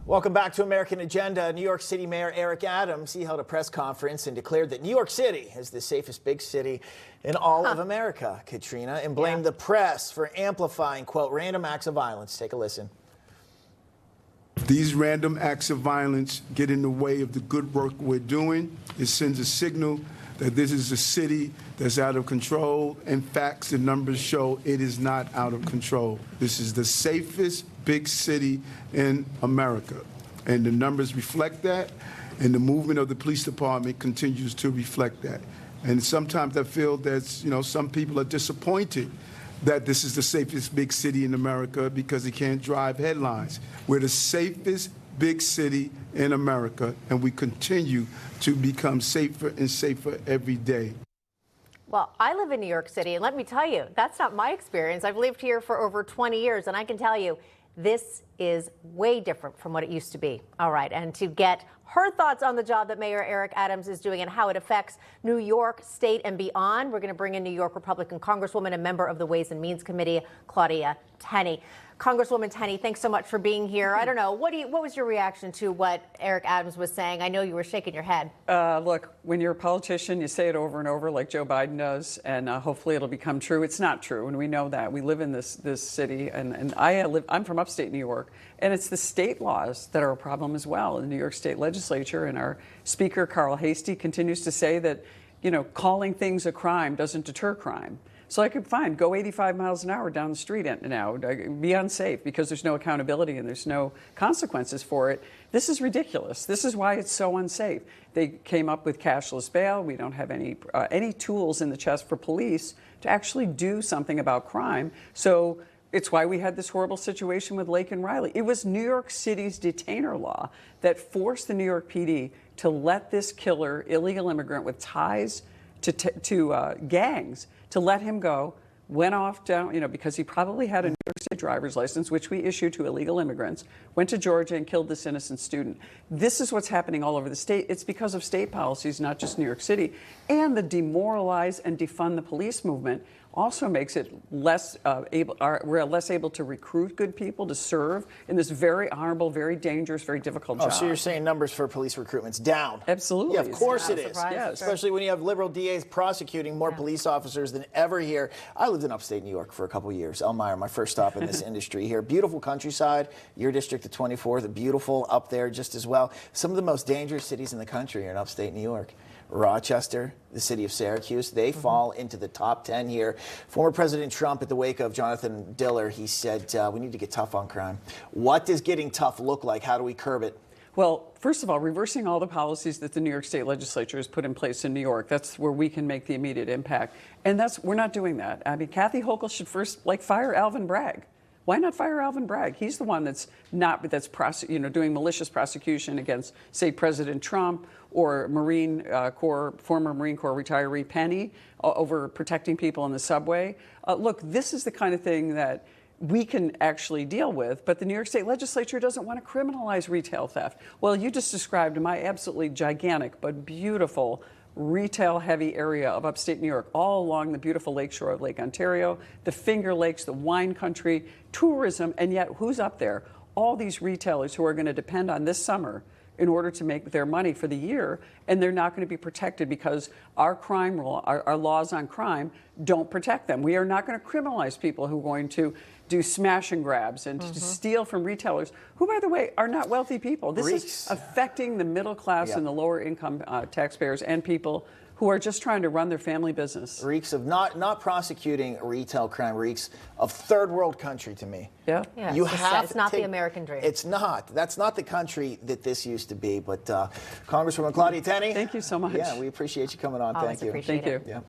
Welcome back to American Agenda. New York City Mayor Eric Adams, he held a press conference and declared that New York City is the safest big city in all of America, Katrina, and blamed the press for amplifying, quote, random acts of violence. Take a listen. These random acts of violence get in the way of the good work we're doing. It sends a signal that this is a city that's out of control. And facts and numbers show it is not out of control. This is the safest big city in America. And the numbers reflect that, and the movement of the police department continues to reflect that. And sometimes I feel that, some people are disappointed that this is the safest big city in America because it can't drive headlines. We're the safest big city in America, and we continue to become safer and safer every day. Well, I live in New York City, and let me tell you, that's not my experience. I've lived here for over 20 years, and I can tell you, this is way different from what it used to be. All right, and to get her thoughts on the job that Mayor Eric Adams is doing and how it affects New York State and beyond, we're going to bring in New York Republican Congresswoman and member of the Ways and Means Committee, Claudia Tenney. Congresswoman Tenney, thanks so much for being here. I don't know, what was your reaction to what Eric Adams was saying? I know you were shaking your head. Look, when you're a politician, you say it over and over like Joe Biden does, and hopefully it'll become true. It's not true, and we know that. We live in this city, and I'm from upstate New York, and it's the state laws that are a problem as well. The New York State Legislature and our Speaker, Carl Hastie, continues to say that, calling things a crime doesn't deter crime. So I could go 85 miles an hour down the street now, be unsafe because there's no accountability and there's no consequences for it. This is ridiculous. This is why it's so unsafe. They came up with cashless bail. We don't have any tools in the chest for police to actually do something about crime. So it's why we had this horrible situation with Lake and Riley. It was New York City's detainer law that forced the New York PD to let this killer, illegal immigrant with ties to gangs, to let him go, went off down, because he probably had a New York State driver's license, which we issue to illegal immigrants, went to Georgia and killed this innocent student. This is what's happening all over the state. It's because of state policies, not just New York City. And the demoralize and defund the police movement also makes it we're less able to recruit good people to serve in this very honorable, very dangerous, very difficult job. So you're saying numbers for police recruitment's down? Absolutely. Yeah, of course it is. Yes. Especially when you have liberal DAs prosecuting more police officers than ever here. I lived in upstate New York for a couple of years. Elmira, my first stop in this industry here. Beautiful countryside. Your district, the 24th, beautiful up there just as well. Some of the most dangerous cities in the country are in upstate New York. Rochester, the city of Syracuse, they fall into the top 10 here. Former President Trump, at the wake of Jonathan Diller, he said, we need to get tough on crime. What does getting tough look like? How do we curb it? Well, first of all, reversing all the policies that the New York State Legislature has put in place in New York. That's where we can make the immediate impact. And we're not doing that. I mean, Kathy Hochul should first, fire Alvin Bragg. Why not fire Alvin Bragg? He's the one that's doing malicious prosecution against, say, President Trump or former Marine Corps retiree Tenney over protecting people in the subway. Look, this is the kind of thing that we can actually deal with, but the New York State Legislature doesn't want to criminalize retail theft. Well, you just described my absolutely gigantic but beautiful retail-heavy area of upstate New York, all along the beautiful lakeshore of Lake Ontario, the Finger Lakes, the wine country, tourism, and yet who's up there? All these retailers who are going to depend on this summer in order to make their money for the year, and they're not going to be protected because our crime law, our laws on crime don't protect them. We are not going to criminalize people who are going to do smash and grabs and to steal from retailers, who, by the way, are not wealthy people. This is affecting the middle class and the lower income taxpayers and people who are just trying to run their family business. Reeks of not prosecuting retail crime, reeks of third world country to me. Yeah, it's not the American dream. It's not. That's not the country that this used to be. But Congresswoman Claudia Tenney. Thank you so much. Yeah, we appreciate you coming on. Always Thank you. Appreciate Thank it. you. Yeah.